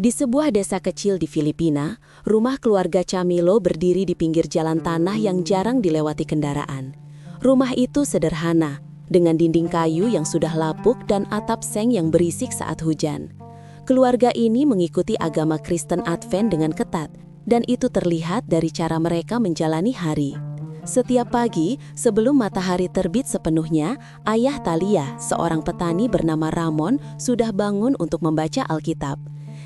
Di sebuah desa kecil di Filipina, rumah keluarga Camilo berdiri di pinggir jalan tanah yang jarang dilewati kendaraan. Rumah itu sederhana, dengan dinding kayu yang sudah lapuk dan atap seng yang berisik saat hujan. Keluarga ini mengikuti agama Kristen Advent dengan ketat, dan itu terlihat dari cara mereka menjalani hari. Setiap pagi, sebelum matahari terbit sepenuhnya, ayah Talia, seorang petani bernama Ramon, sudah bangun untuk membaca Alkitab.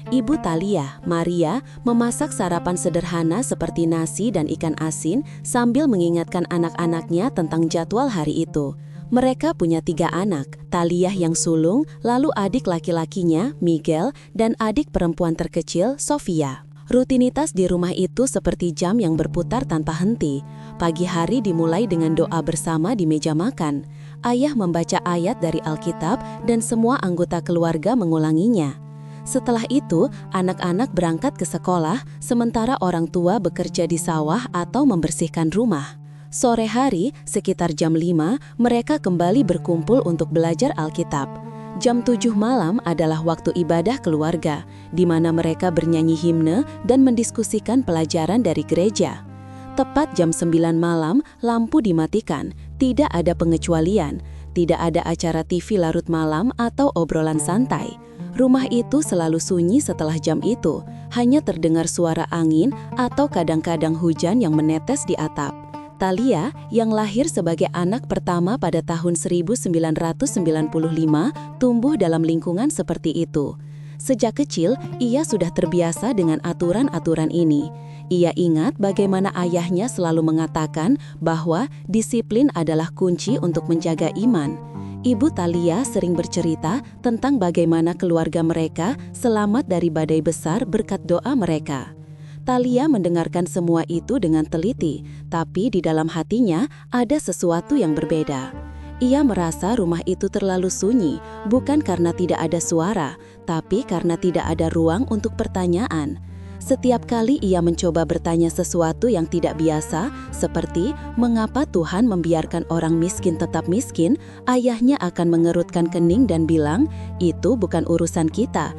Ibu Talia, Maria, memasak sarapan sederhana seperti nasi dan ikan asin sambil mengingatkan anak-anaknya tentang jadwal hari itu. Mereka punya 3 anak, Talia yang sulung, lalu adik laki-lakinya, Miguel, dan adik perempuan terkecil, Sofia. Rutinitas di rumah itu seperti jam yang berputar tanpa henti. Pagi hari dimulai dengan doa bersama di meja makan. Ayah membaca ayat dari Alkitab dan semua anggota keluarga mengulanginya. Setelah itu, anak-anak berangkat ke sekolah, sementara orang tua bekerja di sawah atau membersihkan rumah. Sore hari, sekitar jam 5, mereka kembali berkumpul untuk belajar Alkitab. Jam 7 malam adalah waktu ibadah keluarga, di mana mereka bernyanyi himne dan mendiskusikan pelajaran dari gereja. Tepat jam 9 malam, lampu dimatikan, tidak ada pengecualian, tidak ada acara TV larut malam atau obrolan santai. Rumah itu selalu sunyi setelah jam itu, hanya terdengar suara angin atau kadang-kadang hujan yang menetes di atap. Talia, yang lahir sebagai anak pertama pada tahun 1995, tumbuh dalam lingkungan seperti itu. Sejak kecil, ia sudah terbiasa dengan aturan-aturan ini. Ia ingat bagaimana ayahnya selalu mengatakan bahwa disiplin adalah kunci untuk menjaga iman. Ibu Talia sering bercerita tentang bagaimana keluarga mereka selamat dari badai besar berkat doa mereka. Talia mendengarkan semua itu dengan teliti, tapi di dalam hatinya ada sesuatu yang berbeda. Ia merasa rumah itu terlalu sunyi, bukan karena tidak ada suara, tapi karena tidak ada ruang untuk pertanyaan. Setiap kali ia mencoba bertanya sesuatu yang tidak biasa, seperti mengapa Tuhan membiarkan orang miskin tetap miskin, ayahnya akan mengerutkan kening dan bilang, itu bukan urusan kita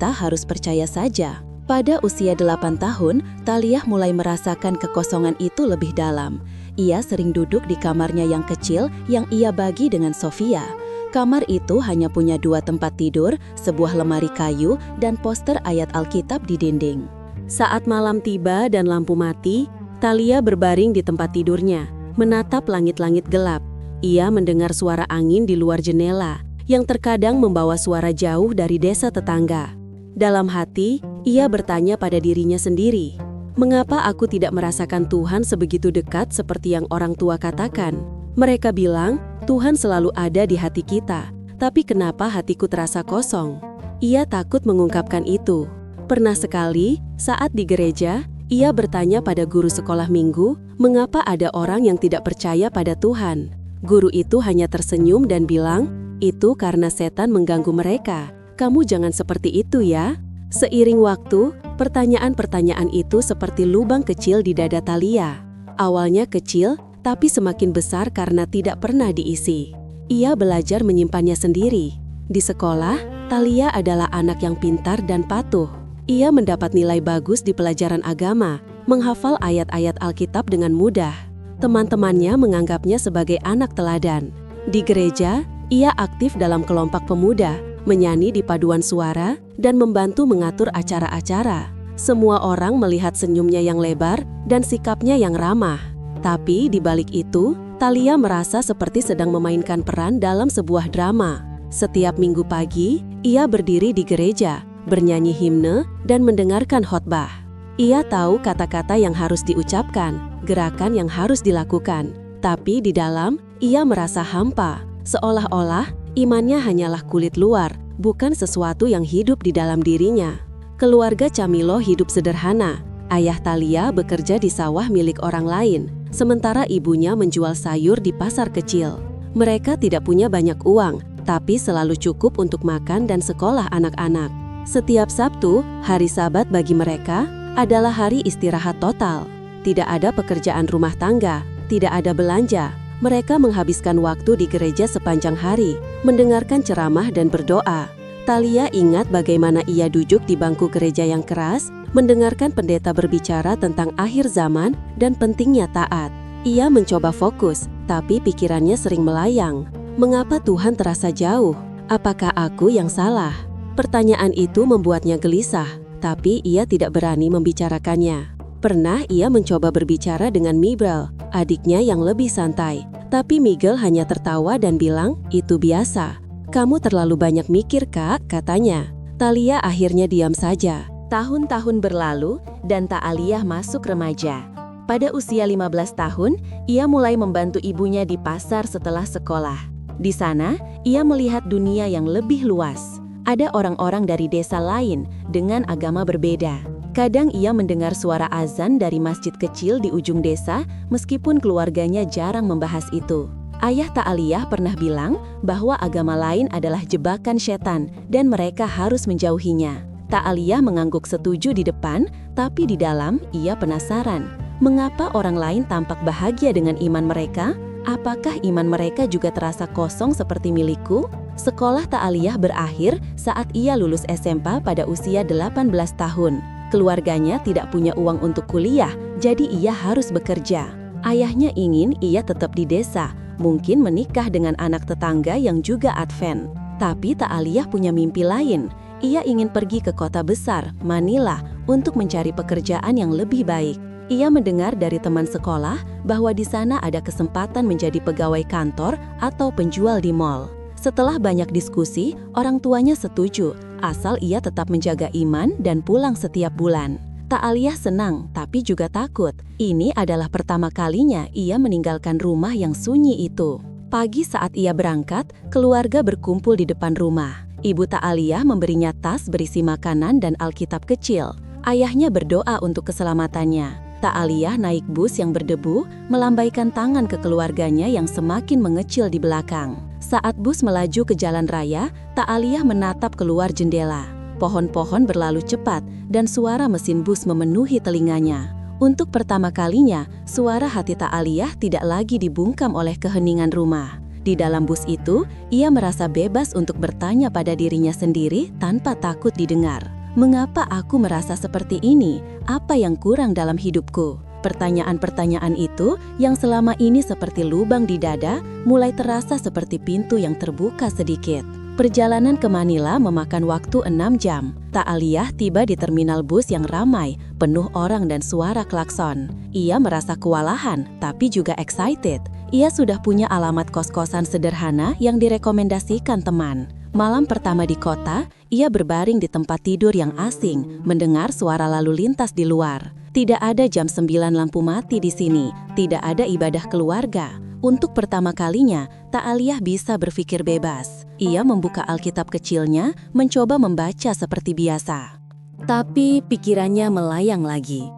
harus percaya saja. Pada usia 8 tahun, Talia mulai merasakan kekosongan itu lebih dalam. Ia sering duduk di kamarnya yang kecil yang ia bagi dengan Sofia. Kamar itu hanya punya 2 tempat tidur, sebuah lemari kayu, dan poster ayat Alkitab di dinding. Saat malam tiba dan lampu mati, Talia berbaring di tempat tidurnya, menatap langit-langit gelap. Ia mendengar suara angin di luar jendela, yang terkadang membawa suara jauh dari desa tetangga. Dalam hati, ia bertanya pada dirinya sendiri, mengapa aku tidak merasakan Tuhan sebegitu dekat seperti yang orang tua katakan? Mereka bilang, Tuhan selalu ada di hati kita, tapi kenapa hatiku terasa kosong? Ia takut mengungkapkan itu. Pernah sekali, saat di gereja, ia bertanya pada guru sekolah minggu, mengapa ada orang yang tidak percaya pada Tuhan? Guru itu hanya tersenyum dan bilang, itu karena setan mengganggu mereka. Kamu jangan seperti itu ya. Seiring waktu, pertanyaan-pertanyaan itu seperti lubang kecil di dada Talia. Awalnya kecil, tapi semakin besar karena tidak pernah diisi. Ia belajar menyimpannya sendiri. Di sekolah, Talia adalah anak yang pintar dan patuh. Ia mendapat nilai bagus di pelajaran agama, menghafal ayat-ayat Alkitab dengan mudah. Teman-temannya menganggapnya sebagai anak teladan. Di gereja, ia aktif dalam kelompok pemuda, menyanyi di paduan suara, dan membantu mengatur acara-acara. Semua orang melihat senyumnya yang lebar dan sikapnya yang ramah. Tapi di balik itu, Talia merasa seperti sedang memainkan peran dalam sebuah drama. Setiap minggu pagi, ia berdiri di gereja, bernyanyi himne, dan mendengarkan khotbah. Ia tahu kata-kata yang harus diucapkan, gerakan yang harus dilakukan. Tapi di dalam, ia merasa hampa, seolah-olah imannya hanyalah kulit luar, bukan sesuatu yang hidup di dalam dirinya. Keluarga Camilo hidup sederhana. Ayah Talia bekerja di sawah milik orang lain, sementara ibunya menjual sayur di pasar kecil. Mereka tidak punya banyak uang, tapi selalu cukup untuk makan dan sekolah anak-anak. Setiap Sabtu, hari Sabat bagi mereka, adalah hari istirahat total. Tidak ada pekerjaan rumah tangga, tidak ada belanja. Mereka menghabiskan waktu di gereja sepanjang hari, mendengarkan ceramah dan berdoa. Thalia ingat bagaimana ia duduk di bangku gereja yang keras, mendengarkan pendeta berbicara tentang akhir zaman dan pentingnya taat. Ia mencoba fokus, tapi pikirannya sering melayang. Mengapa Tuhan terasa jauh? Apakah aku yang salah? Pertanyaan itu membuatnya gelisah, tapi ia tidak berani membicarakannya. Pernah ia mencoba berbicara dengan Miguel, adiknya yang lebih santai. Tapi Miguel hanya tertawa dan bilang, "Itu biasa. Kamu terlalu banyak mikir, Kak," katanya. Thalia akhirnya diam saja. Tahun-tahun berlalu dan Thalia masuk remaja. Pada usia 15 tahun, ia mulai membantu ibunya di pasar setelah sekolah. Di sana, ia melihat dunia yang lebih luas. Ada orang-orang dari desa lain dengan agama berbeda. Kadang ia mendengar suara azan dari masjid kecil di ujung desa, meskipun keluarganya jarang membahas itu. Ayah Thalia pernah bilang bahwa agama lain adalah jebakan setan dan mereka harus menjauhinya. Thalia mengangguk setuju di depan, tapi di dalam ia penasaran. Mengapa orang lain tampak bahagia dengan iman mereka? Apakah iman mereka juga terasa kosong seperti milikku? Sekolah Thalia berakhir saat ia lulus SMP pada usia 18 tahun. Keluarganya tidak punya uang untuk kuliah, jadi ia harus bekerja. Ayahnya ingin ia tetap di desa, mungkin menikah dengan anak tetangga yang juga Advent. Tapi Thalia punya mimpi lain. Ia ingin pergi ke kota besar, Manila, untuk mencari pekerjaan yang lebih baik. Ia mendengar dari teman sekolah bahwa di sana ada kesempatan menjadi pegawai kantor atau penjual di mall. Setelah banyak diskusi, orang tuanya setuju, asal ia tetap menjaga iman dan pulang setiap bulan. Thalia senang, tapi juga takut. Ini adalah pertama kalinya ia meninggalkan rumah yang sunyi itu. Pagi saat ia berangkat, keluarga berkumpul di depan rumah. Ibu Thalia memberinya tas berisi makanan dan Alkitab kecil. Ayahnya berdoa untuk keselamatannya. Thalia naik bus yang berdebu, melambaikan tangan ke keluarganya yang semakin mengecil di belakang. Saat bus melaju ke jalan raya, Thalia menatap keluar jendela. Pohon-pohon berlalu cepat dan suara mesin bus memenuhi telinganya. Untuk pertama kalinya, suara hati Thalia tidak lagi dibungkam oleh keheningan rumah. Di dalam bus itu, ia merasa bebas untuk bertanya pada dirinya sendiri tanpa takut didengar. Mengapa aku merasa seperti ini? Apa yang kurang dalam hidupku? Pertanyaan-pertanyaan itu yang selama ini seperti lubang di dada mulai terasa seperti pintu yang terbuka sedikit. Perjalanan ke Manila memakan waktu 6 jam. Thalia tiba di terminal bus yang ramai, penuh orang dan suara klakson. Ia merasa kewalahan, tapi juga excited. Ia sudah punya alamat kos-kosan sederhana yang direkomendasikan teman. Malam pertama di kota, ia berbaring di tempat tidur yang asing, mendengar suara lalu lintas di luar. Tidak ada jam 9 lampu mati di sini, tidak ada ibadah keluarga. Untuk pertama kalinya, Thalia bisa berpikir bebas. Ia membuka Alkitab kecilnya, mencoba membaca seperti biasa. Tapi pikirannya melayang lagi.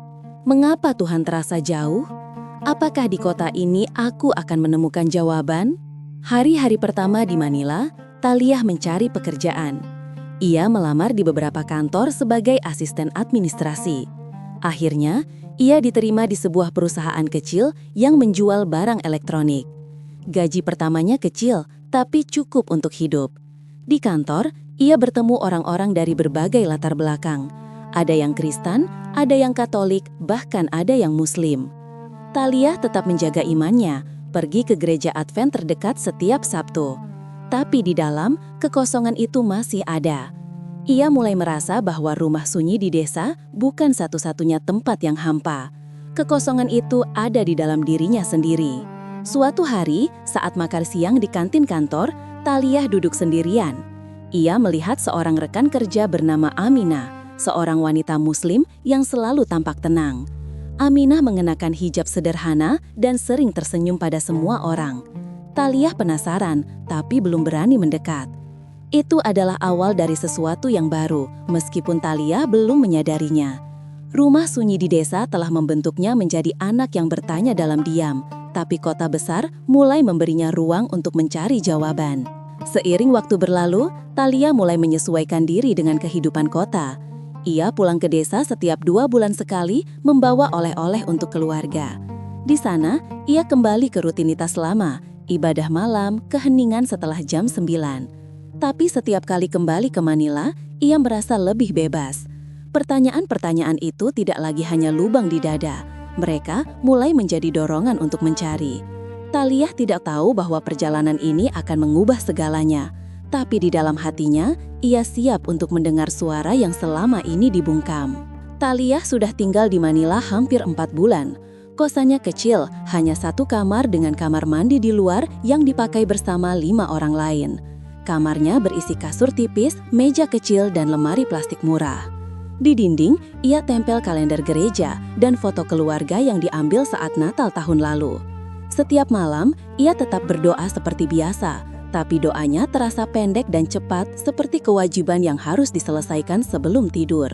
Mengapa Tuhan terasa jauh? Apakah di kota ini aku akan menemukan jawaban? Hari-hari pertama di Manila, Thalia mencari pekerjaan. Ia melamar di beberapa kantor sebagai asisten administrasi. Akhirnya, ia diterima di sebuah perusahaan kecil yang menjual barang elektronik. Gaji pertamanya kecil, tapi cukup untuk hidup. Di kantor, ia bertemu orang-orang dari berbagai latar belakang. Ada yang Kristen, ada yang Katolik, bahkan ada yang Muslim. Thalia tetap menjaga imannya, pergi ke gereja Advent terdekat setiap Sabtu. Tapi di dalam, kekosongan itu masih ada. Ia mulai merasa bahwa rumah sunyi di desa bukan satu-satunya tempat yang hampa. Kekosongan itu ada di dalam dirinya sendiri. Suatu hari, saat makan siang di kantin kantor, Thalia duduk sendirian. Ia melihat seorang rekan kerja bernama Aminah, seorang wanita Muslim yang selalu tampak tenang. Aminah mengenakan hijab sederhana dan sering tersenyum pada semua orang. Thalia penasaran, tapi belum berani mendekat. Itu adalah awal dari sesuatu yang baru, meskipun Thalia belum menyadarinya. Rumah sunyi di desa telah membentuknya menjadi anak yang bertanya dalam diam, tapi kota besar mulai memberinya ruang untuk mencari jawaban. Seiring waktu berlalu, Thalia mulai menyesuaikan diri dengan kehidupan kota. Ia pulang ke desa setiap 2 bulan sekali membawa oleh-oleh untuk keluarga. Di sana, ia kembali ke rutinitas lama, ibadah malam, keheningan setelah jam 9. Tapi setiap kali kembali ke Manila, ia merasa lebih bebas. Pertanyaan-pertanyaan itu tidak lagi hanya lubang di dada. Mereka mulai menjadi dorongan untuk mencari. Taliah tidak tahu bahwa perjalanan ini akan mengubah segalanya. Tapi di dalam hatinya, ia siap untuk mendengar suara yang selama ini dibungkam. Taliah sudah tinggal di Manila hampir 4 bulan. Kosannya kecil, hanya 1 kamar dengan kamar mandi di luar yang dipakai bersama 5 orang lain. Kamarnya berisi kasur tipis, meja kecil, dan lemari plastik murah. Di dinding, ia tempel kalender gereja dan foto keluarga yang diambil saat Natal tahun lalu. Setiap malam, ia tetap berdoa seperti biasa. Tapi doanya terasa pendek dan cepat seperti kewajiban yang harus diselesaikan sebelum tidur.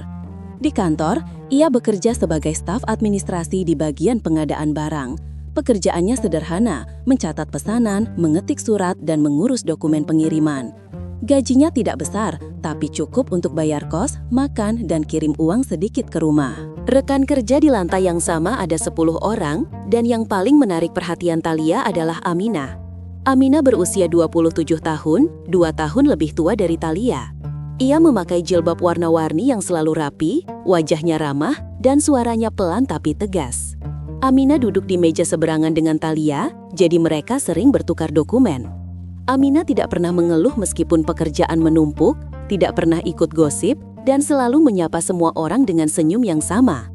Di kantor, ia bekerja sebagai staf administrasi di bagian pengadaan barang. Pekerjaannya sederhana, mencatat pesanan, mengetik surat, dan mengurus dokumen pengiriman. Gajinya tidak besar, tapi cukup untuk bayar kos, makan, dan kirim uang sedikit ke rumah. Rekan kerja di lantai yang sama ada 10 orang, dan yang paling menarik perhatian Thalia adalah Aminah. Aminah berusia 27 tahun, 2 tahun lebih tua dari Thalia. Ia memakai jilbab warna-warni yang selalu rapi, wajahnya ramah, dan suaranya pelan tapi tegas. Aminah duduk di meja seberangan dengan Thalia, jadi mereka sering bertukar dokumen. Aminah tidak pernah mengeluh meskipun pekerjaan menumpuk, tidak pernah ikut gosip, dan selalu menyapa semua orang dengan senyum yang sama.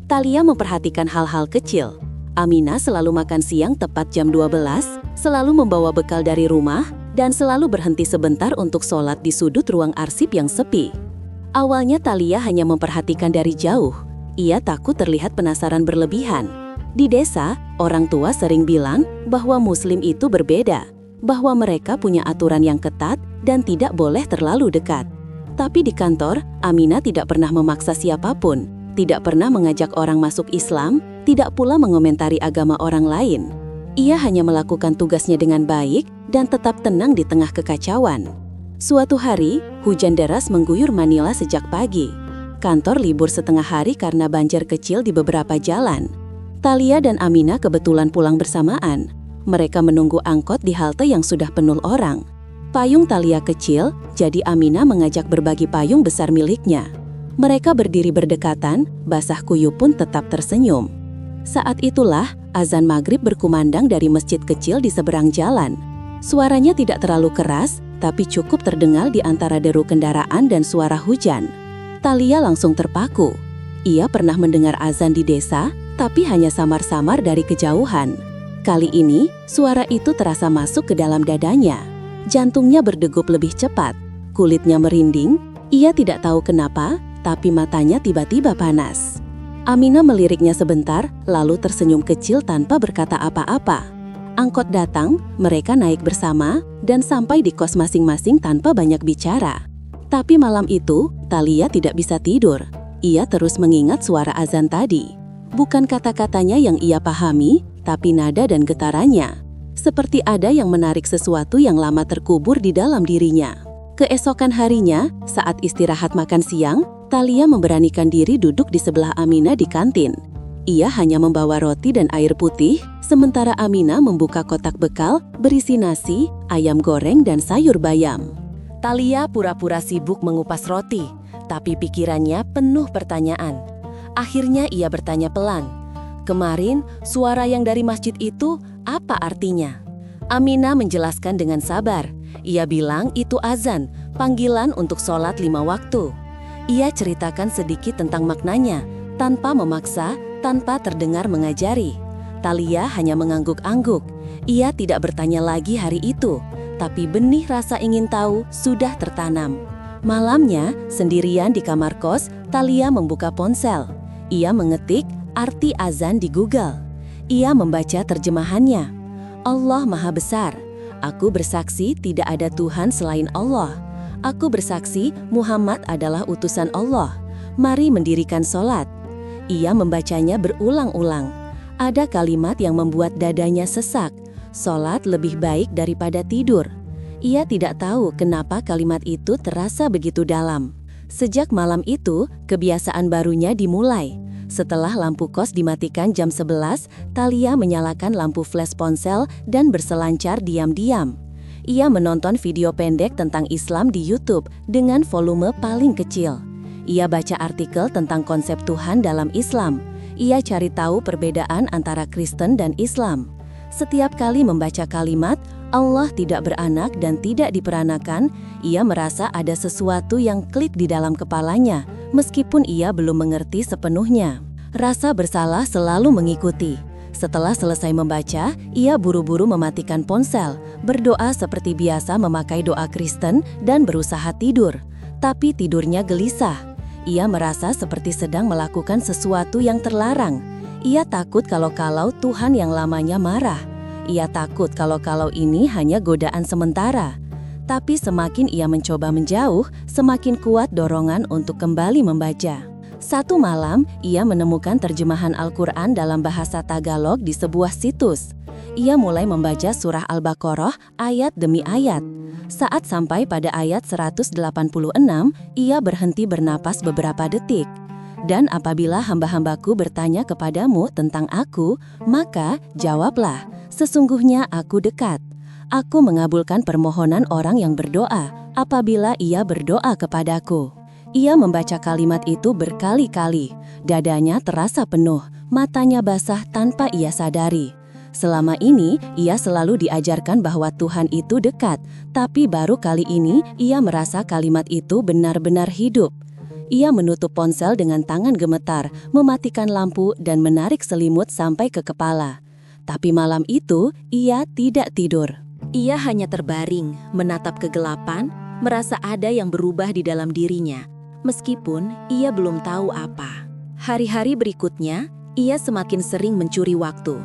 Thalia memperhatikan hal-hal kecil. Aminah selalu makan siang tepat jam 12, selalu membawa bekal dari rumah, dan selalu berhenti sebentar untuk sholat di sudut ruang arsip yang sepi. Awalnya Thalia hanya memperhatikan dari jauh. Ia takut terlihat penasaran berlebihan. Di desa, orang tua sering bilang bahwa Muslim itu berbeda, bahwa mereka punya aturan yang ketat dan tidak boleh terlalu dekat. Tapi di kantor, Aminah tidak pernah memaksa siapapun, tidak pernah mengajak orang masuk Islam, tidak pula mengomentari agama orang lain. Ia hanya melakukan tugasnya dengan baik dan tetap tenang di tengah kekacauan. Suatu hari, hujan deras mengguyur Manila sejak pagi. Kantor libur setengah hari karena banjir kecil di beberapa jalan. Thalia dan Aminah kebetulan pulang bersamaan. Mereka menunggu angkot di halte yang sudah penuh orang. Payung Thalia kecil, jadi Aminah mengajak berbagi payung besar miliknya. Mereka berdiri berdekatan, basah kuyup pun tetap tersenyum. Saat itulah, azan maghrib berkumandang dari masjid kecil di seberang jalan. Suaranya tidak terlalu keras, tapi cukup terdengar di antara deru kendaraan dan suara hujan. Thalia langsung terpaku. Ia pernah mendengar azan di desa, tapi hanya samar-samar dari kejauhan. Kali ini, suara itu terasa masuk ke dalam dadanya. Jantungnya berdegup lebih cepat, kulitnya merinding. Ia tidak tahu kenapa, tapi matanya tiba-tiba panas. Aminah meliriknya sebentar, lalu tersenyum kecil tanpa berkata apa-apa. Angkot datang, mereka naik bersama, dan sampai di kos masing-masing tanpa banyak bicara. Tapi malam itu, Thalia tidak bisa tidur. Ia terus mengingat suara azan tadi. Bukan kata-katanya yang ia pahami, tapi nada dan getarannya. Seperti ada yang menarik sesuatu yang lama terkubur di dalam dirinya. Keesokan harinya, saat istirahat makan siang, Thalia memberanikan diri duduk di sebelah Aminah di kantin. Ia hanya membawa roti dan air putih, sementara Aminah membuka kotak bekal berisi nasi, ayam goreng, dan sayur bayam. Thalia pura-pura sibuk mengupas roti, tapi pikirannya penuh pertanyaan. Akhirnya ia bertanya pelan, "Kemarin, suara yang dari masjid itu, apa artinya?" Aminah menjelaskan dengan sabar. Ia bilang itu azan, panggilan untuk sholat 5 waktu. Ia ceritakan sedikit tentang maknanya, tanpa memaksa, tanpa terdengar mengajari. Thalia hanya mengangguk-angguk. Ia tidak bertanya lagi hari itu, tapi benih rasa ingin tahu sudah tertanam. Malamnya, sendirian di kamar kos, Thalia membuka ponsel. Ia mengetik arti azan di Google. Ia membaca terjemahannya. Allah Maha Besar. Aku bersaksi tidak ada Tuhan selain Allah. Aku bersaksi Muhammad adalah utusan Allah. Mari mendirikan sholat. Ia membacanya berulang-ulang. Ada kalimat yang membuat dadanya sesak. Sholat lebih baik daripada tidur. Ia tidak tahu kenapa kalimat itu terasa begitu dalam. Sejak malam itu, kebiasaan barunya dimulai. Setelah lampu kos dimatikan jam 11, Thalia menyalakan lampu flash ponsel dan berselancar diam-diam. ia menonton video pendek tentang Islam di YouTube dengan volume paling kecil. Ia baca artikel tentang konsep Tuhan dalam Islam. Ia cari tahu perbedaan antara Kristen dan Islam. Setiap kali membaca kalimat Allah tidak beranak dan tidak diperanakan, ia merasa ada sesuatu yang klik di dalam kepalanya, meskipun ia belum mengerti sepenuhnya. Rasa bersalah selalu mengikuti. Setelah selesai membaca, ia buru-buru mematikan ponsel, berdoa seperti biasa memakai doa Kristen, dan berusaha tidur. Tapi tidurnya gelisah. Ia merasa seperti sedang melakukan sesuatu yang terlarang. Ia takut kalau-kalau Tuhan yang lamanya marah. Ia takut kalau-kalau ini hanya godaan sementara. Tapi semakin ia mencoba menjauh, semakin kuat dorongan untuk kembali membaca. Satu malam, ia menemukan terjemahan Al-Quran dalam bahasa Tagalog di sebuah situs. Ia mulai membaca surah Al-Baqarah ayat demi ayat. Saat sampai pada ayat 186, ia berhenti bernapas beberapa detik. Dan apabila hamba-hambaku bertanya kepadamu tentang aku, maka jawablah, sesungguhnya aku dekat. Aku mengabulkan permohonan orang yang berdoa apabila ia berdoa kepadaku. Ia membaca kalimat itu berkali-kali. Dadanya terasa penuh, matanya basah tanpa ia sadari. Selama ini, ia selalu diajarkan bahwa Tuhan itu dekat, tapi baru kali ini ia merasa kalimat itu benar-benar hidup. Ia menutup ponsel dengan tangan gemetar, mematikan lampu dan menarik selimut sampai ke kepala. Tapi malam itu, ia tidak tidur. Ia hanya terbaring, menatap kegelapan, merasa ada yang berubah di dalam dirinya, meskipun ia belum tahu apa. Hari-hari berikutnya, ia semakin sering mencuri waktu.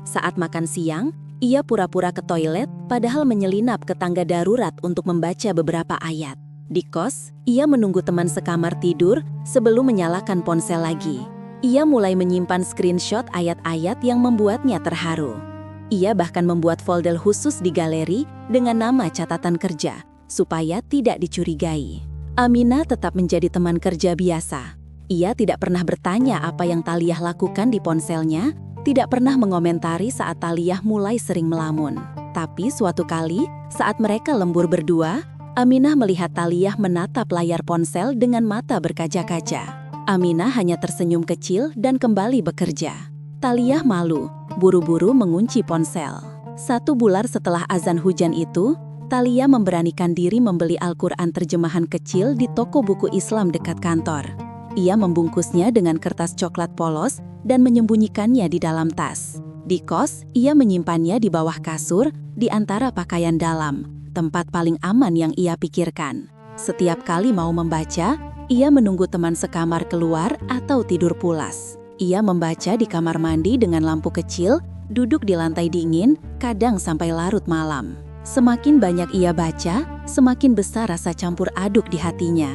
Saat makan siang, ia pura-pura ke toilet, padahal menyelinap ke tangga darurat untuk membaca beberapa ayat. Di kos, ia menunggu teman sekamar tidur sebelum menyalakan ponsel lagi. Ia mulai menyimpan screenshot ayat-ayat yang membuatnya terharu. Ia bahkan membuat folder khusus di galeri dengan nama catatan kerja, supaya tidak dicurigai. Aminah tetap menjadi teman kerja biasa. Ia tidak pernah bertanya apa yang Taliyah lakukan di ponselnya, tidak pernah mengomentari saat Taliyah mulai sering melamun. Tapi suatu kali, saat mereka lembur berdua, Aminah melihat Taliyah menatap layar ponsel dengan mata berkaca-kaca. Aminah hanya tersenyum kecil dan kembali bekerja. Taliyah malu, buru-buru mengunci ponsel. 1 bulan setelah azan hujan itu, Taliyah memberanikan diri membeli Al-Quran terjemahan kecil di toko buku Islam dekat kantor. Ia membungkusnya dengan kertas coklat polos dan menyembunyikannya di dalam tas. Di kos, ia menyimpannya di bawah kasur, di antara pakaian dalam, tempat paling aman yang ia pikirkan. Setiap kali mau membaca, ia menunggu teman sekamar keluar atau tidur pulas. Ia membaca di kamar mandi dengan lampu kecil, duduk di lantai dingin, kadang sampai larut malam. Semakin banyak ia baca, semakin besar rasa campur aduk di hatinya.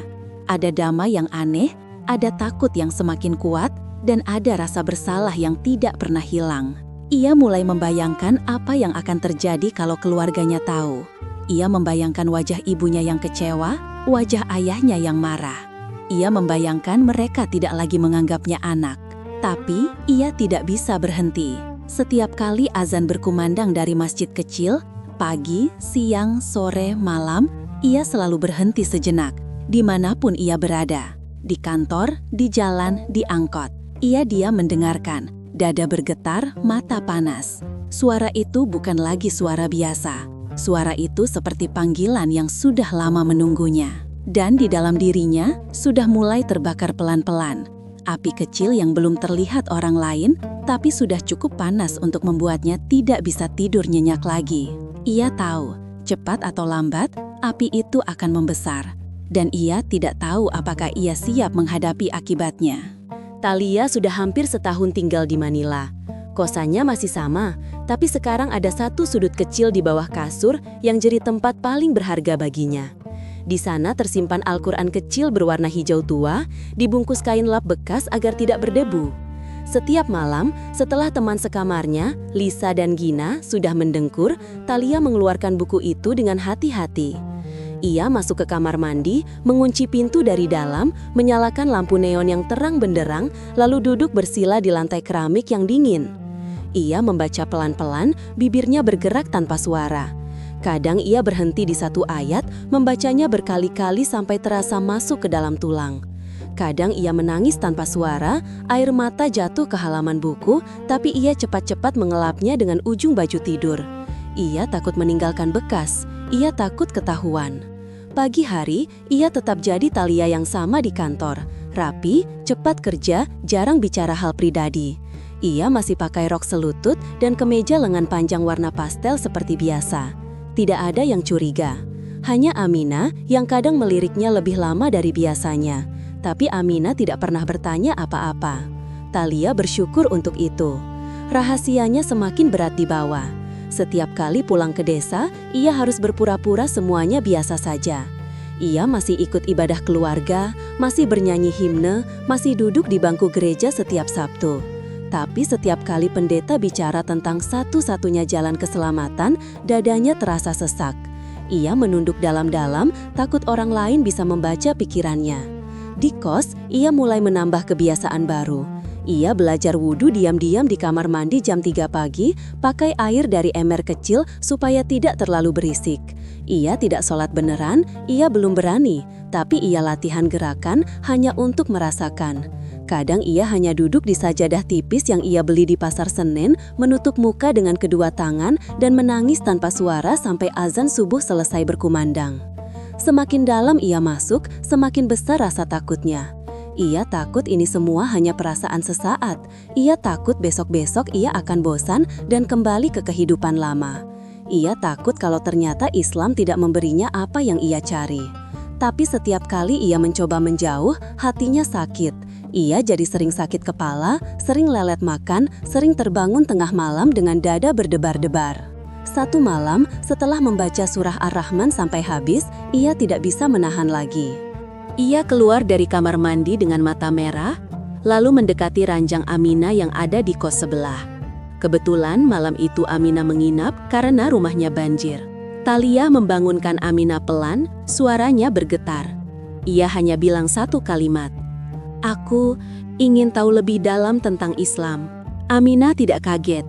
Ada damai yang aneh, ada takut yang semakin kuat, dan ada rasa bersalah yang tidak pernah hilang. Ia mulai membayangkan apa yang akan terjadi kalau keluarganya tahu. Ia membayangkan wajah ibunya yang kecewa, wajah ayahnya yang marah. Ia membayangkan mereka tidak lagi menganggapnya anak. Tapi, ia tidak bisa berhenti. Setiap kali azan berkumandang dari masjid kecil, pagi, siang, sore, malam, ia selalu berhenti sejenak, dimanapun ia berada. Di kantor, di jalan, di angkot. Ia diam mendengarkan, dada bergetar, mata panas. Suara itu bukan lagi suara biasa. Suara itu seperti panggilan yang sudah lama menunggunya. Dan di dalam dirinya, sudah mulai terbakar pelan-pelan. Api kecil yang belum terlihat orang lain, tapi sudah cukup panas untuk membuatnya tidak bisa tidur nyenyak lagi. Ia tahu, cepat atau lambat, api itu akan membesar. Dan ia tidak tahu apakah ia siap menghadapi akibatnya. Taliyah sudah hampir setahun tinggal di Manila. Kosannya masih sama, tapi sekarang ada satu sudut kecil di bawah kasur yang jadi tempat paling berharga baginya. Di sana tersimpan Al-Quran kecil berwarna hijau tua, dibungkus kain lap bekas agar tidak berdebu. Setiap malam, setelah teman sekamarnya, Lisa dan Gina, sudah mendengkur, Taliyah mengeluarkan buku itu dengan hati-hati. Ia masuk ke kamar mandi, mengunci pintu dari dalam, menyalakan lampu neon yang terang benderang, lalu duduk bersila di lantai keramik yang dingin. Ia membaca pelan-pelan, bibirnya bergerak tanpa suara. Kadang ia berhenti di satu ayat, membacanya berkali-kali sampai terasa masuk ke dalam tulang. Kadang ia menangis tanpa suara, air mata jatuh ke halaman buku, tapi ia cepat-cepat mengelapnya dengan ujung baju tidur. Ia takut meninggalkan bekas, ia takut ketahuan. Pagi hari, ia tetap jadi Thalia yang sama di kantor. Rapi, cepat kerja, jarang bicara hal pribadi. Ia masih pakai rok selutut dan kemeja lengan panjang warna pastel seperti biasa. Tidak ada yang curiga. Hanya Aminah yang kadang meliriknya lebih lama dari biasanya. Tapi Aminah tidak pernah bertanya apa-apa. Thalia bersyukur untuk itu. Rahasianya semakin berat dibawa. Setiap kali pulang ke desa, ia harus berpura-pura semuanya biasa saja. Ia masih ikut ibadah keluarga, masih bernyanyi himne, masih duduk di bangku gereja setiap Sabtu. Tapi setiap kali pendeta bicara tentang satu-satunya jalan keselamatan, dadanya terasa sesak. Ia menunduk dalam-dalam, takut orang lain bisa membaca pikirannya. Di kos, ia mulai menambah kebiasaan baru. Ia belajar wudhu diam-diam di kamar mandi jam 3 pagi, pakai air dari ember kecil supaya tidak terlalu berisik. Ia tidak sholat beneran, ia belum berani, tapi ia latihan gerakan hanya untuk merasakan. Kadang ia hanya duduk di sajadah tipis yang ia beli di Pasar Senen, menutup muka dengan kedua tangan dan menangis tanpa suara sampai azan subuh selesai berkumandang. Semakin dalam ia masuk, semakin besar rasa takutnya. Ia takut ini semua hanya perasaan sesaat. Ia takut besok-besok ia akan bosan dan kembali ke kehidupan lama. Ia takut kalau ternyata Islam tidak memberinya apa yang ia cari. Tapi setiap kali ia mencoba menjauh, hatinya sakit. Ia jadi sering sakit kepala, sering lelet makan, sering terbangun tengah malam dengan dada berdebar-debar. Satu malam, setelah membaca surah Ar-Rahman sampai habis, ia tidak bisa menahan lagi. Ia keluar dari kamar mandi dengan mata merah, lalu mendekati ranjang Aminah yang ada di kos sebelah. Kebetulan malam itu Aminah menginap karena rumahnya banjir. Thalia membangunkan Aminah pelan, suaranya bergetar. Ia hanya bilang satu kalimat, "Aku ingin tahu lebih dalam tentang Islam." Aminah tidak kaget.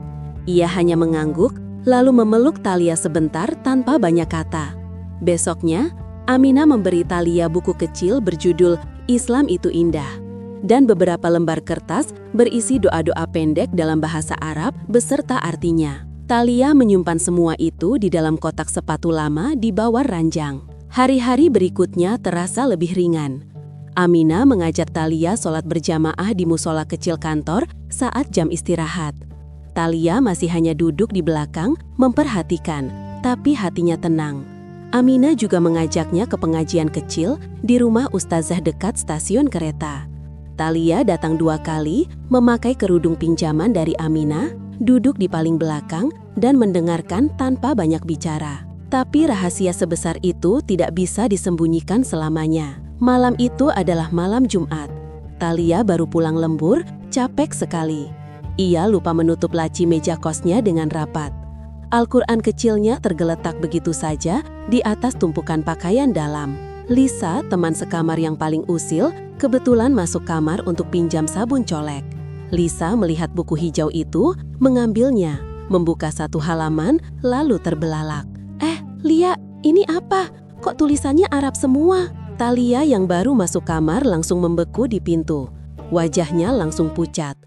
Ia hanya mengangguk, lalu memeluk Thalia sebentar tanpa banyak kata. Besoknya, Aminah memberi Thalia buku kecil berjudul Islam Itu Indah, dan beberapa lembar kertas berisi doa-doa pendek dalam bahasa Arab beserta artinya. Thalia menyimpan semua itu di dalam kotak sepatu lama di bawah ranjang. Hari-hari berikutnya terasa lebih ringan. Aminah mengajak Thalia sholat berjamaah di musola kecil kantor saat jam istirahat. Thalia masih hanya duduk di belakang, memperhatikan, tapi hatinya tenang. Aminah juga mengajaknya ke pengajian kecil di rumah ustazah dekat stasiun kereta. Thalia datang 2 kali, memakai kerudung pinjaman dari Aminah, duduk di paling belakang, dan mendengarkan tanpa banyak bicara. Tapi rahasia sebesar itu tidak bisa disembunyikan selamanya. Malam itu adalah malam Jumat. Thalia baru pulang lembur, capek sekali. Ia lupa menutup laci meja kosnya dengan rapat. Al-Quran kecilnya tergeletak begitu saja di atas tumpukan pakaian dalam. Lisa, teman sekamar yang paling usil, kebetulan masuk kamar untuk pinjam sabun colek. Lisa melihat buku hijau itu, mengambilnya, membuka satu halaman, lalu terbelalak. Lia, ini apa? Kok tulisannya Arab semua?" Thalia yang baru masuk kamar langsung membeku di pintu. Wajahnya langsung pucat.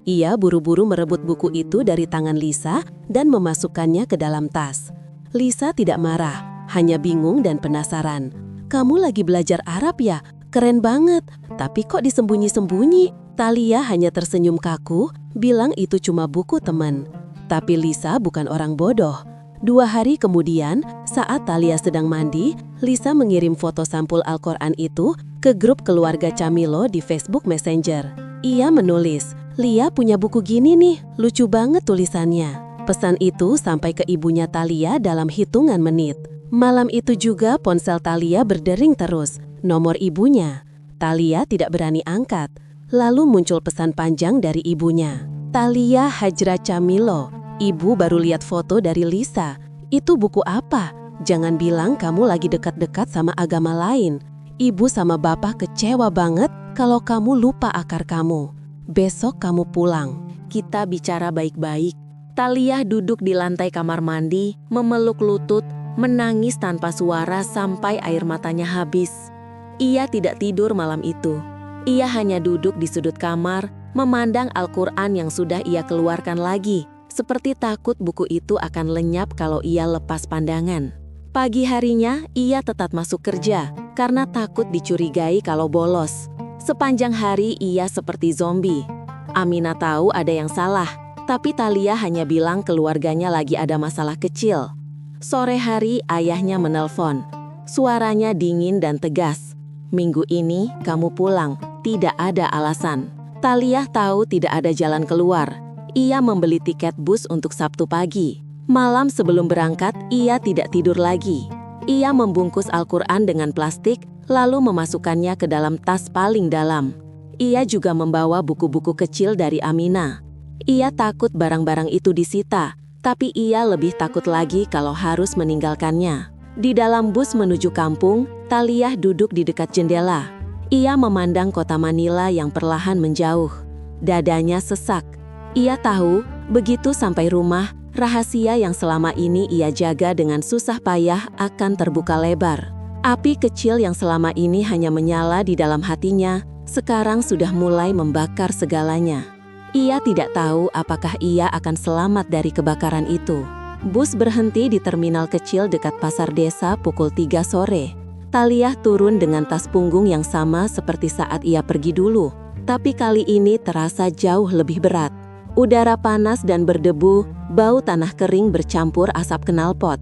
Ia buru-buru merebut buku itu dari tangan Lisa dan memasukkannya ke dalam tas. Lisa tidak marah, hanya bingung dan penasaran. "Kamu lagi belajar Arab ya? Keren banget. Tapi kok disembunyi-sembunyi?" Thalia hanya tersenyum kaku, bilang itu cuma buku teman. Tapi Lisa bukan orang bodoh. 2 hari kemudian, saat Thalia sedang mandi, Lisa mengirim foto sampul Al-Quran itu ke grup keluarga Camilo di Facebook Messenger. Ia menulis, "Lia punya buku gini nih, lucu banget tulisannya." Pesan itu sampai ke ibunya Thalia dalam hitungan menit. Malam itu juga ponsel Thalia berdering terus, nomor ibunya. Thalia tidak berani angkat. Lalu muncul pesan panjang dari ibunya. "Thalia Hajra Camilo, ibu baru lihat foto dari Lisa. Itu buku apa? Jangan bilang kamu lagi dekat-dekat sama agama lain. Ibu sama bapak kecewa banget kalau kamu lupa akar kamu. Besok kamu pulang. Kita bicara baik-baik." Thalia duduk di lantai kamar mandi, memeluk lutut, menangis tanpa suara sampai air matanya habis. Ia tidak tidur malam itu. Ia hanya duduk di sudut kamar, memandang Al-Quran yang sudah ia keluarkan lagi, seperti takut buku itu akan lenyap kalau ia lepas pandangan. Pagi harinya, ia tetap masuk kerja, karena takut dicurigai kalau bolos. Sepanjang hari ia seperti zombie. Aminah tahu ada yang salah, tapi Thalia hanya bilang keluarganya lagi ada masalah kecil. Sore hari ayahnya menelpon. Suaranya dingin dan tegas. "Minggu ini kamu pulang, tidak ada alasan." Thalia tahu tidak ada jalan keluar. Ia membeli tiket bus untuk Sabtu pagi. Malam sebelum berangkat, ia tidak tidur lagi. Ia membungkus Al-Quran dengan plastik, lalu memasukkannya ke dalam tas paling dalam. Ia juga membawa buku-buku kecil dari Aminah. Ia takut barang-barang itu disita, tapi ia lebih takut lagi kalau harus meninggalkannya. Di dalam bus menuju kampung, Thalia duduk di dekat jendela. Ia memandang kota Manila yang perlahan menjauh. Dadanya sesak. Ia tahu, begitu sampai rumah, rahasia yang selama ini ia jaga dengan susah payah akan terbuka lebar. Api kecil yang selama ini hanya menyala di dalam hatinya, sekarang sudah mulai membakar segalanya. Ia tidak tahu apakah ia akan selamat dari kebakaran itu. Bus berhenti di terminal kecil dekat pasar desa pukul 3 sore. Thalia turun dengan tas punggung yang sama seperti saat ia pergi dulu, tapi kali ini terasa jauh lebih berat. Udara panas dan berdebu, bau tanah kering bercampur asap knalpot.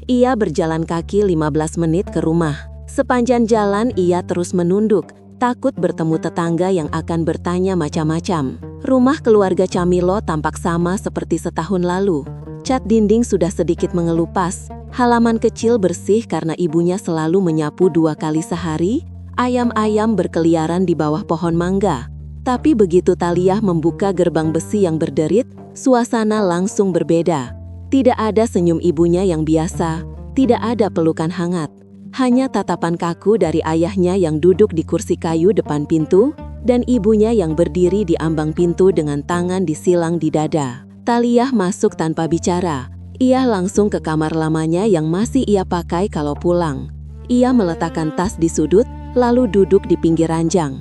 Ia berjalan kaki 15 menit ke rumah. Sepanjang jalan ia terus menunduk, takut bertemu tetangga yang akan bertanya macam-macam. Rumah keluarga Camilo tampak sama seperti setahun lalu. Cat dinding sudah sedikit mengelupas, halaman kecil bersih karena ibunya selalu menyapu 2 kali sehari, ayam-ayam berkeliaran di bawah pohon mangga. Tapi begitu Thalia membuka gerbang besi yang berderit, suasana langsung berbeda. Tidak ada senyum ibunya yang biasa, tidak ada pelukan hangat. Hanya tatapan kaku dari ayahnya yang duduk di kursi kayu depan pintu, dan ibunya yang berdiri di ambang pintu dengan tangan disilang di dada. Thalia masuk tanpa bicara. Ia langsung ke kamar lamanya yang masih ia pakai kalau pulang. Ia meletakkan tas di sudut, lalu duduk di pinggir ranjang.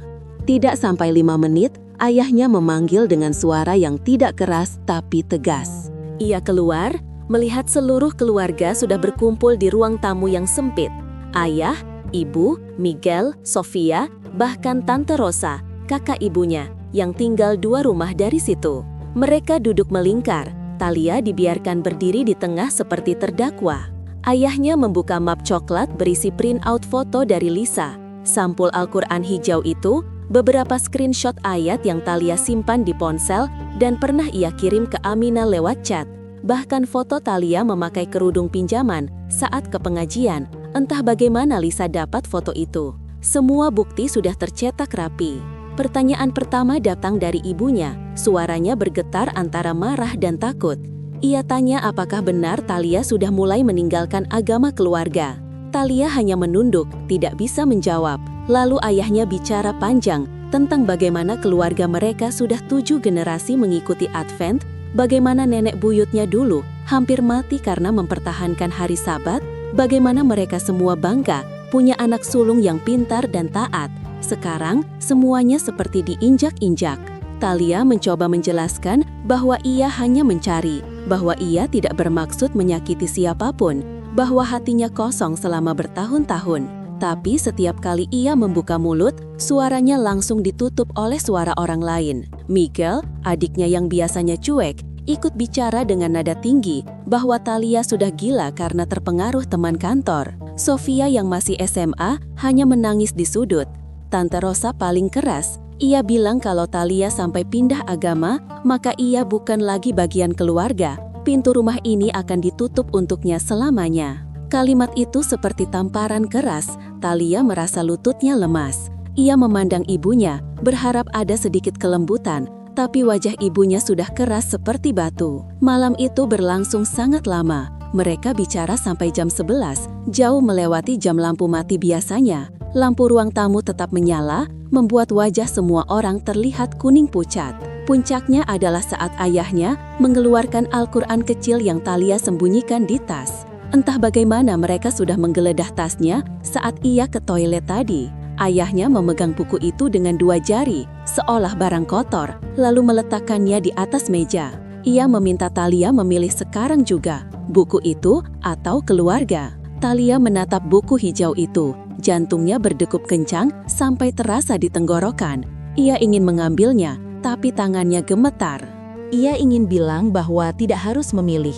Tidak sampai 5 menit, ayahnya memanggil dengan suara yang tidak keras tapi tegas. Ia keluar, melihat seluruh keluarga sudah berkumpul di ruang tamu yang sempit. Ayah, ibu, Miguel, Sofia, bahkan Tante Rosa, kakak ibunya, yang tinggal 2 rumah dari situ. Mereka duduk melingkar. Thalia dibiarkan berdiri di tengah seperti terdakwa. Ayahnya membuka map coklat berisi print-out foto dari Lisa. Sampul Al-Quran hijau itu, beberapa screenshot ayat yang Thalia simpan di ponsel dan pernah ia kirim ke Aminah lewat chat. Bahkan foto Thalia memakai kerudung pinjaman saat ke pengajian. Entah bagaimana Lisa dapat foto itu. Semua bukti sudah tercetak rapi. Pertanyaan pertama datang dari ibunya. Suaranya bergetar antara marah dan takut. Ia tanya apakah benar Thalia sudah mulai meninggalkan agama keluarga. Thalia hanya menunduk, tidak bisa menjawab. Lalu ayahnya bicara panjang tentang bagaimana keluarga mereka sudah 7 generasi mengikuti Advent, bagaimana nenek buyutnya dulu hampir mati karena mempertahankan hari Sabat, bagaimana mereka semua bangga punya anak sulung yang pintar dan taat. Sekarang semuanya seperti diinjak-injak. Thalia mencoba menjelaskan bahwa ia hanya mencari, bahwa ia tidak bermaksud menyakiti siapapun, bahwa hatinya kosong selama bertahun-tahun. Tapi setiap kali ia membuka mulut, suaranya langsung ditutup oleh suara orang lain. Miguel, adiknya yang biasanya cuek, ikut bicara dengan nada tinggi bahwa Thalia sudah gila karena terpengaruh teman kantor. Sofia yang masih SMA hanya menangis di sudut. Tante Rosa paling keras. Ia bilang kalau Thalia sampai pindah agama, maka ia bukan lagi bagian keluarga. Pintu rumah ini akan ditutup untuknya selamanya. Kalimat itu seperti tamparan keras. Thalia merasa lututnya lemas. Ia memandang ibunya, berharap ada sedikit kelembutan, tapi wajah ibunya sudah keras seperti batu. Malam itu berlangsung sangat lama. Mereka bicara sampai jam 11, jauh melewati jam lampu mati biasanya. Lampu ruang tamu tetap menyala, membuat wajah semua orang terlihat kuning pucat. Puncaknya adalah saat ayahnya mengeluarkan Al-Quran kecil yang Thalia sembunyikan di tas. Entah bagaimana mereka sudah menggeledah tasnya saat ia ke toilet tadi. Ayahnya memegang buku itu dengan 2 jari, seolah barang kotor, lalu meletakkannya di atas meja. Ia meminta Thalia memilih sekarang juga, buku itu atau keluarga. Thalia menatap buku hijau itu, jantungnya berdegup kencang sampai terasa di tenggorokan. Ia ingin mengambilnya, tapi tangannya gemetar. Ia ingin bilang bahwa tidak harus memilih,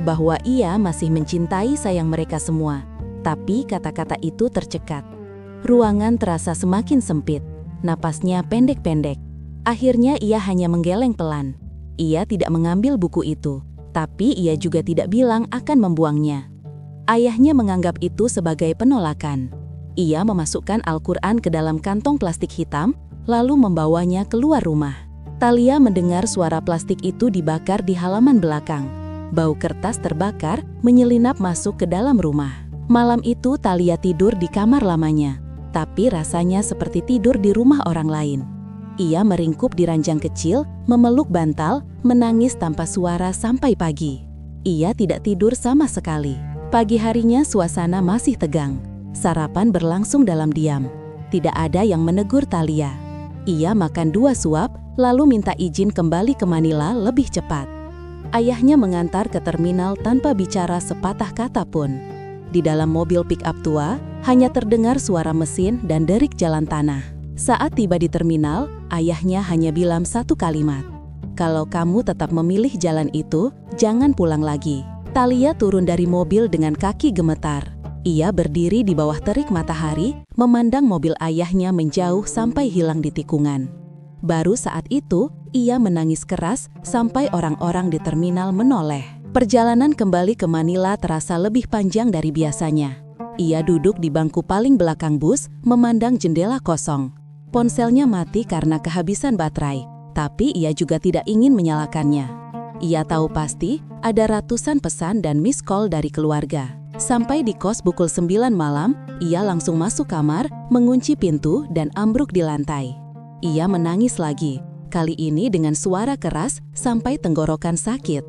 bahwa ia masih mencintai sayang mereka semua. Tapi kata-kata itu tercekat. Ruangan terasa semakin sempit, napasnya pendek-pendek. Akhirnya ia hanya menggeleng pelan. Ia tidak mengambil buku itu, tapi ia juga tidak bilang akan membuangnya. Ayahnya menganggap itu sebagai penolakan. Ia memasukkan Al-Quran ke dalam kantong plastik hitam, lalu membawanya keluar rumah. Thalia mendengar suara plastik itu dibakar di halaman belakang. Bau kertas terbakar menyelinap masuk ke dalam rumah. Malam itu Thalia tidur di kamar lamanya, tapi rasanya seperti tidur di rumah orang lain. Ia meringkup di ranjang kecil, memeluk bantal, menangis tanpa suara sampai pagi. Ia tidak tidur sama sekali. Pagi harinya suasana masih tegang. Sarapan berlangsung dalam diam. Tidak ada yang menegur Thalia. Ia makan 2 suap, lalu minta izin kembali ke Manila lebih cepat. Ayahnya mengantar ke terminal tanpa bicara sepatah kata pun. Di dalam mobil pick-up tua, hanya terdengar suara mesin dan derik jalan tanah. Saat tiba di terminal, ayahnya hanya bilang 1 kalimat. Kalau kamu tetap memilih jalan itu, jangan pulang lagi. Thalia turun dari mobil dengan kaki gemetar. Ia berdiri di bawah terik matahari, memandang mobil ayahnya menjauh sampai hilang di tikungan. Baru saat itu, ia menangis keras sampai orang-orang di terminal menoleh. Perjalanan kembali ke Manila terasa lebih panjang dari biasanya. Ia duduk di bangku paling belakang bus, memandang jendela kosong. Ponselnya mati karena kehabisan baterai, tapi ia juga tidak ingin menyalakannya. Ia tahu pasti ada ratusan pesan dan miss call dari keluarga. Sampai di kos pukul 9 malam, ia langsung masuk kamar, mengunci pintu dan ambruk di lantai. Ia menangis lagi, kali ini dengan suara keras sampai tenggorokan sakit.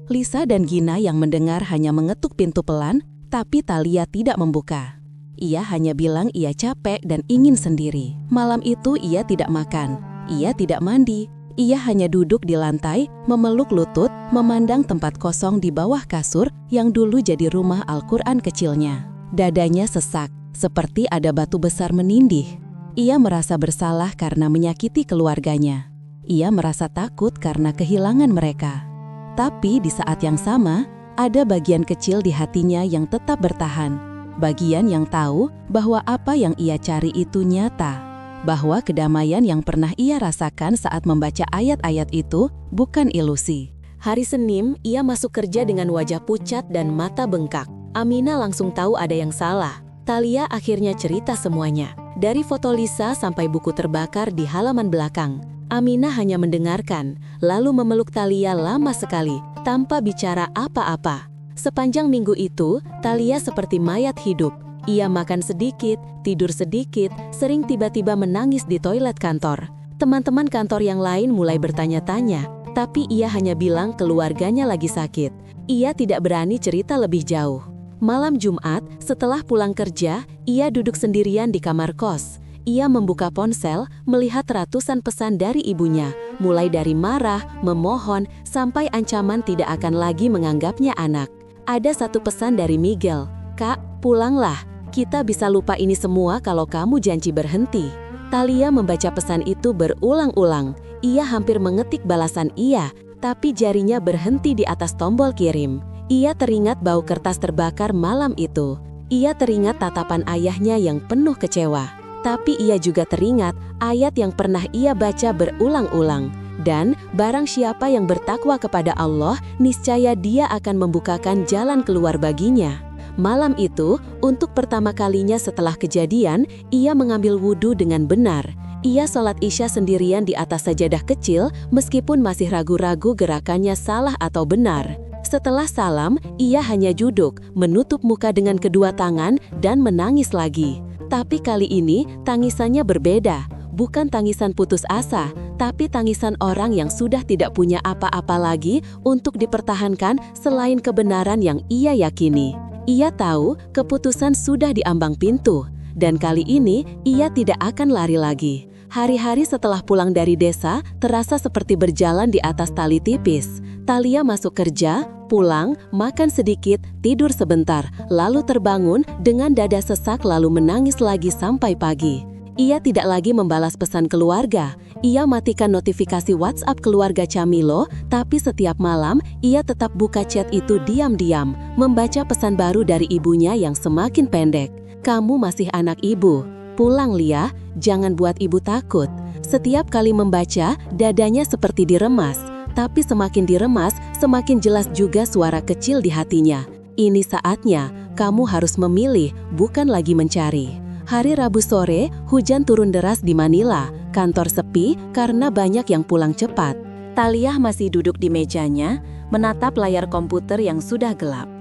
Lisa dan Gina yang mendengar hanya mengetuk pintu pelan, tapi Thalia tidak membuka. Ia hanya bilang ia capek dan ingin sendiri. Malam itu ia tidak makan, ia tidak mandi. Ia hanya duduk di lantai, memeluk lutut, memandang tempat kosong di bawah kasur yang dulu jadi rumah Al-Quran kecilnya. Dadanya sesak, seperti ada batu besar menindih. Ia merasa bersalah karena menyakiti keluarganya. Ia merasa takut karena kehilangan mereka. Tapi di saat yang sama, ada bagian kecil di hatinya yang tetap bertahan. Bagian yang tahu bahwa apa yang ia cari itu nyata. Bahwa kedamaian yang pernah ia rasakan saat membaca ayat-ayat itu bukan ilusi. Hari Senin, ia masuk kerja dengan wajah pucat dan mata bengkak. Amina langsung tahu ada yang salah. Thalia akhirnya cerita semuanya. Dari foto Lisa sampai buku terbakar di halaman belakang. Amina hanya mendengarkan, lalu memeluk Thalia lama sekali, tanpa bicara apa-apa. Sepanjang minggu itu, Thalia seperti mayat hidup. Ia makan sedikit, tidur sedikit, sering tiba-tiba menangis di toilet kantor. Teman-teman kantor yang lain mulai bertanya-tanya, tapi ia hanya bilang keluarganya lagi sakit. Ia tidak berani cerita lebih jauh. Malam Jumat, setelah pulang kerja, ia duduk sendirian di kamar kos. Ia membuka ponsel, melihat ratusan pesan dari ibunya, mulai dari marah, memohon, sampai ancaman tidak akan lagi menganggapnya anak. Ada satu pesan dari Miguel, "Kak, pulanglah. Kita bisa lupa ini semua kalau kamu janji berhenti." Thalia membaca pesan itu berulang-ulang. Ia hampir mengetik balasan ia, tapi jarinya berhenti di atas tombol kirim. Ia teringat bau kertas terbakar malam itu. Ia teringat tatapan ayahnya yang penuh kecewa. Tapi ia juga teringat ayat yang pernah ia baca berulang-ulang. Dan barang siapa yang bertakwa kepada Allah, niscaya Dia akan membukakan jalan keluar baginya. Malam itu, untuk pertama kalinya setelah kejadian, ia mengambil wudhu dengan benar. Ia sholat Isya sendirian di atas sajadah kecil, meskipun masih ragu-ragu gerakannya salah atau benar. Setelah salam, ia hanya duduk, menutup muka dengan kedua tangan, dan menangis lagi. Tapi kali ini, tangisannya berbeda. Bukan tangisan putus asa, tapi tangisan orang yang sudah tidak punya apa-apa lagi untuk dipertahankan selain kebenaran yang ia yakini. Ia tahu keputusan sudah di ambang pintu, dan kali ini ia tidak akan lari lagi. Hari-hari setelah pulang dari desa terasa seperti berjalan di atas tali tipis. Talia masuk kerja, pulang, makan sedikit, tidur sebentar, lalu terbangun dengan dada sesak lalu menangis lagi sampai pagi. Ia tidak lagi membalas pesan keluarga. Ia matikan notifikasi WhatsApp keluarga Camilo, tapi setiap malam ia tetap buka chat itu diam-diam, membaca pesan baru dari ibunya yang semakin pendek. "Kamu masih anak ibu. Pulang, Lia, jangan buat ibu takut." Setiap kali membaca, dadanya seperti diremas. Tapi semakin diremas, semakin jelas juga suara kecil di hatinya. "Ini saatnya, kamu harus memilih, bukan lagi mencari." Hari Rabu sore, hujan turun deras di Manila. Kantor sepi karena banyak yang pulang cepat. Talia masih duduk di mejanya, menatap layar komputer yang sudah gelap.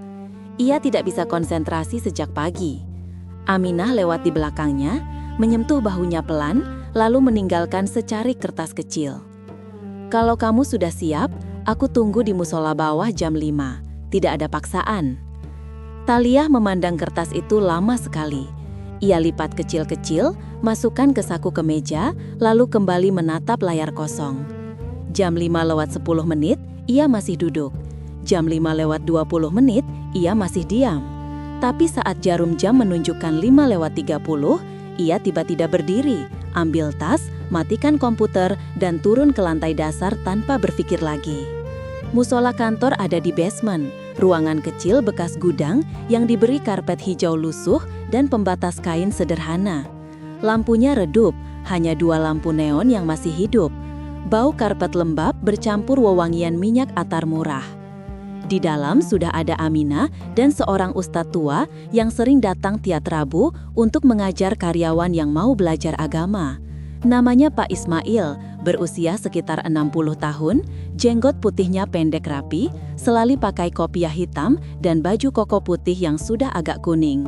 Ia tidak bisa konsentrasi sejak pagi. Aminah lewat di belakangnya, menyentuh bahunya pelan, lalu meninggalkan secarik kertas kecil. "Kalau kamu sudah siap, aku tunggu di musola bawah jam 5. Tidak ada paksaan." Talia memandang kertas itu lama sekali. Ia lipat kecil-kecil, masukkan ke saku kemeja, lalu kembali menatap layar kosong. Jam 5 lewat 10 menit, ia masih duduk. Jam 5 lewat 20 menit, ia masih diam. Tapi saat jarum jam menunjukkan 5 lewat 30, ia tiba-tiba berdiri, ambil tas, matikan komputer, dan turun ke lantai dasar tanpa berpikir lagi. Musola kantor ada di basement, ruangan kecil bekas gudang yang diberi karpet hijau lusuh dan pembatas kain sederhana. Lampunya redup, hanya 2 lampu neon yang masih hidup. Bau karpet lembab bercampur wewangian minyak atar murah. Di dalam sudah ada Aminah dan seorang ustadz tua yang sering datang tiap Rabu untuk mengajar karyawan yang mau belajar agama. Namanya Pak Ismail, berusia sekitar 60 tahun, jenggot putihnya pendek rapi, selalu pakai kopiah hitam dan baju koko putih yang sudah agak kuning.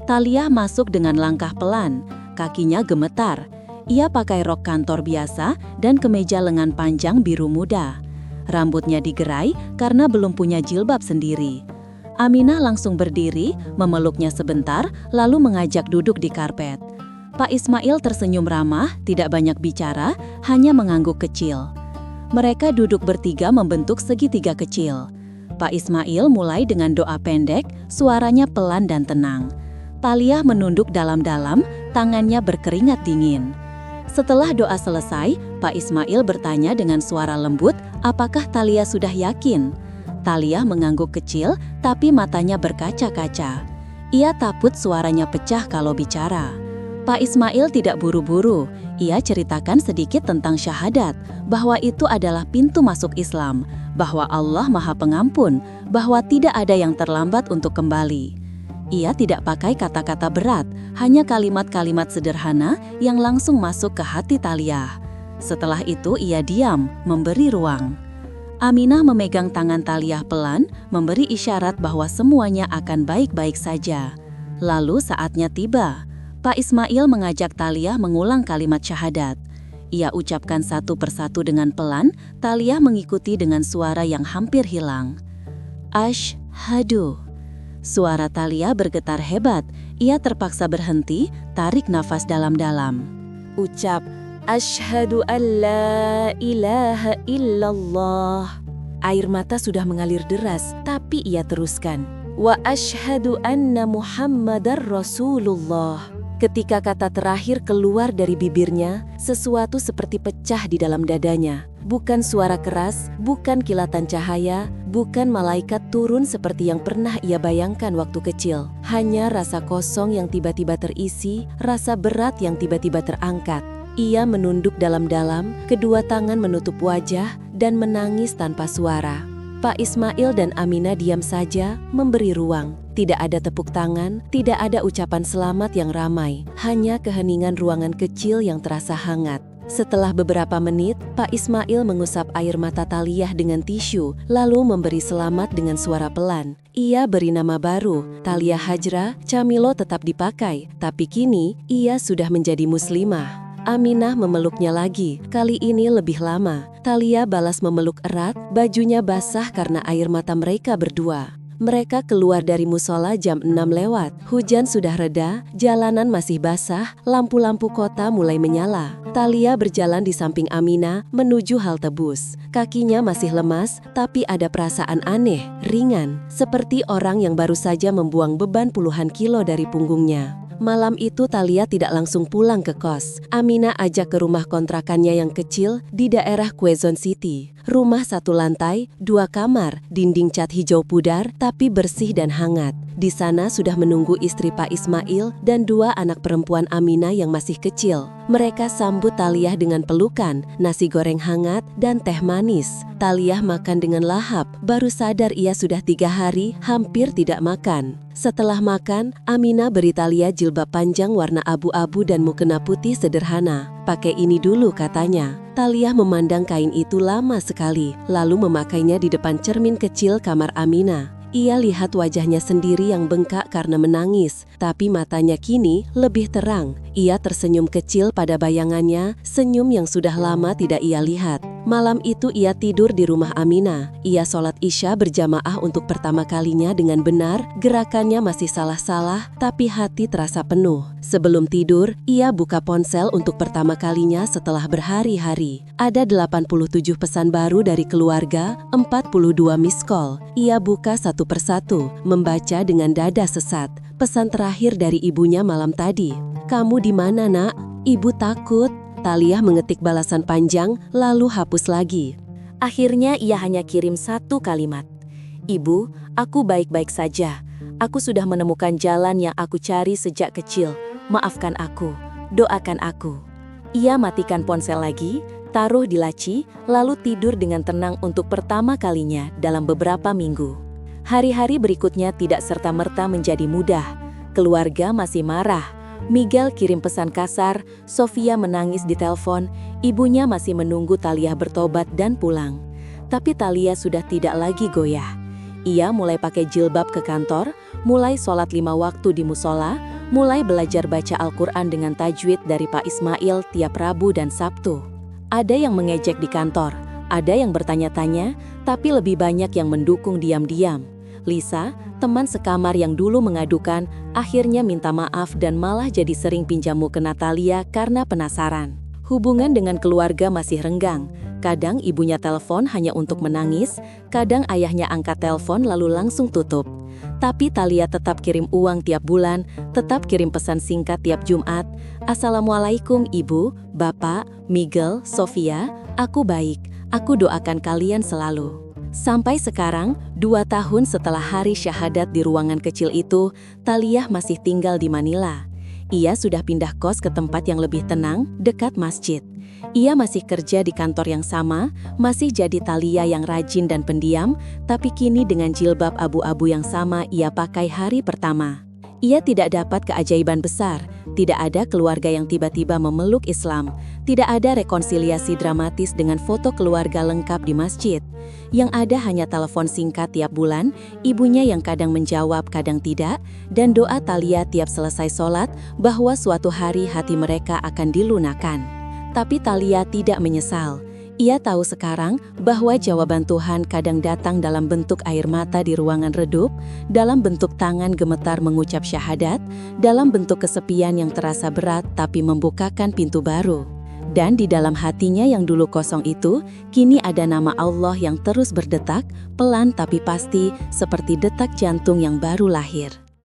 Talia masuk dengan langkah pelan, kakinya gemetar. Ia pakai rok kantor biasa dan kemeja lengan panjang biru muda. Rambutnya digerai karena belum punya jilbab sendiri. Aminah langsung berdiri, memeluknya sebentar, lalu mengajak duduk di karpet. Pak Ismail tersenyum ramah, tidak banyak bicara, hanya mengangguk kecil. Mereka duduk bertiga membentuk segitiga kecil. Pak Ismail mulai dengan doa pendek, suaranya pelan dan tenang. Talia menunduk dalam-dalam, tangannya berkeringat dingin. Setelah doa selesai, Pak Ismail bertanya dengan suara lembut, apakah Talia sudah yakin? Talia mengangguk kecil, tapi matanya berkaca-kaca. Ia takut suaranya pecah kalau bicara. Pak Ismail tidak buru-buru. Ia ceritakan sedikit tentang syahadat, bahwa itu adalah pintu masuk Islam, bahwa Allah Maha Pengampun, bahwa tidak ada yang terlambat untuk kembali. Ia tidak pakai kata-kata berat, hanya kalimat-kalimat sederhana yang langsung masuk ke hati Talia. Setelah itu ia diam, memberi ruang. Aminah memegang tangan Talia pelan, memberi isyarat bahwa semuanya akan baik-baik saja. Lalu saatnya tiba. Pak Ismail mengajak Talia mengulang kalimat syahadat. Ia ucapkan satu persatu dengan pelan, Talia mengikuti dengan suara yang hampir hilang. Asyhadu. Suara Talia bergetar hebat. Ia terpaksa berhenti, tarik nafas dalam-dalam. Ucap, asyhadu an la ilaha illallah. Air mata sudah mengalir deras, tapi ia teruskan. Wa asyhadu anna Muhammadar Rasulullah. Ketika kata terakhir keluar dari bibirnya, sesuatu seperti pecah di dalam dadanya. Bukan suara keras, bukan kilatan cahaya, bukan malaikat turun seperti yang pernah ia bayangkan waktu kecil. Hanya rasa kosong yang tiba-tiba terisi, rasa berat yang tiba-tiba terangkat. Ia menunduk dalam-dalam, kedua tangan menutup wajah, dan menangis tanpa suara. Pak Ismail dan Aminah diam saja, memberi ruang. Tidak ada tepuk tangan, tidak ada ucapan selamat yang ramai, hanya keheningan ruangan kecil yang terasa hangat. Setelah beberapa menit, Pak Ismail mengusap air mata Talia dengan tisu, lalu memberi selamat dengan suara pelan. Ia beri nama baru, Talia Hajra. Camilo tetap dipakai, tapi kini ia sudah menjadi muslimah. Aminah memeluknya lagi, kali ini lebih lama. Talia balas memeluk erat, bajunya basah karena air mata mereka berdua. Mereka keluar dari musola jam 6 lewat. Hujan sudah reda, jalanan masih basah, lampu-lampu kota mulai menyala. Thalia berjalan di samping Aminah menuju halte bus. Kakinya masih lemas, tapi ada perasaan aneh, ringan, seperti orang yang baru saja membuang beban puluhan kilo dari punggungnya. Malam itu Thalia tidak langsung pulang ke kos. Aminah ajak ke rumah kontrakannya yang kecil di daerah Quezon City. Rumah 1 lantai, 2 kamar, dinding cat hijau pudar tapi bersih dan hangat. Di sana sudah menunggu istri Pak Ismail dan 2 anak perempuan Aminah yang masih kecil. Mereka sambut Thalia dengan pelukan, nasi goreng hangat, dan teh manis. Thalia makan dengan lahap, baru sadar ia sudah 3 hari hampir tidak makan. Setelah makan, Aminah beri Thalia jilbab panjang warna abu-abu dan mukena putih sederhana. Pakai ini dulu katanya. Thalia memandang kain itu lama sekali, lalu memakainya di depan cermin kecil kamar Aminah. Ia lihat wajahnya sendiri yang bengkak karena menangis, tapi matanya kini lebih terang. Ia tersenyum kecil pada bayangannya, senyum yang sudah lama tidak ia lihat. Malam itu ia tidur di rumah Aminah. Ia sholat Isya berjamaah untuk pertama kalinya dengan benar, gerakannya masih salah-salah, tapi hati terasa penuh. Sebelum tidur, ia buka ponsel untuk pertama kalinya setelah berhari-hari. Ada 87 pesan baru dari keluarga, 42 miss call. Ia buka satu persatu, membaca dengan dada sesat. Pesan terakhir dari ibunya malam tadi. "Kamu di mana, Nak? Ibu takut." Thalia mengetik balasan panjang, lalu hapus lagi. Akhirnya ia hanya kirim 1 kalimat. "Ibu, aku baik-baik saja. Aku sudah menemukan jalan yang aku cari sejak kecil. Maafkan aku, doakan aku." Ia matikan ponsel lagi, taruh di laci, lalu tidur dengan tenang untuk pertama kalinya dalam beberapa minggu. Hari-hari berikutnya tidak serta-merta menjadi mudah. Keluarga masih marah. Miguel kirim pesan kasar, Sofia menangis di telepon, ibunya masih menunggu Thalia bertobat dan pulang. Tapi Thalia sudah tidak lagi goyah. Ia mulai pakai jilbab ke kantor, mulai sholat 5 waktu di musola, mulai belajar baca Al-Quran dengan tajwid dari Pak Ismail tiap Rabu dan Sabtu. Ada yang mengejek di kantor, ada yang bertanya-tanya, tapi lebih banyak yang mendukung diam-diam. Lisa, teman sekamar yang dulu mengadukan, akhirnya minta maaf dan malah jadi sering pinjam mukena Thalia karena penasaran. Hubungan dengan keluarga masih renggang. Kadang ibunya telepon hanya untuk menangis, kadang ayahnya angkat telepon lalu langsung tutup. Tapi Thalia tetap kirim uang tiap bulan, tetap kirim pesan singkat tiap Jumat. "Assalamualaikum Ibu, Bapak, Miguel, Sofia, aku baik, aku doakan kalian selalu." Sampai sekarang, 2 tahun setelah hari syahadat di ruangan kecil itu, Thalia masih tinggal di Manila. Ia sudah pindah kos ke tempat yang lebih tenang, dekat masjid. Ia masih kerja di kantor yang sama, masih jadi Thalia yang rajin dan pendiam, tapi kini dengan jilbab abu-abu yang sama ia pakai hari pertama. Ia tidak dapat keajaiban besar, tidak ada keluarga yang tiba-tiba memeluk Islam, tidak ada rekonsiliasi dramatis dengan foto keluarga lengkap di masjid. Yang ada hanya telepon singkat tiap bulan, ibunya yang kadang menjawab kadang tidak, dan doa Thalia tiap selesai sholat bahwa suatu hari hati mereka akan dilunakkan. Tapi Thalia tidak menyesal. Ia tahu sekarang bahwa jawaban Tuhan kadang datang dalam bentuk air mata di ruangan redup, dalam bentuk tangan gemetar mengucap syahadat, dalam bentuk kesepian yang terasa berat tapi membukakan pintu baru. Dan di dalam hatinya yang dulu kosong itu, kini ada nama Allah yang terus berdetak, pelan tapi pasti, seperti detak jantung yang baru lahir.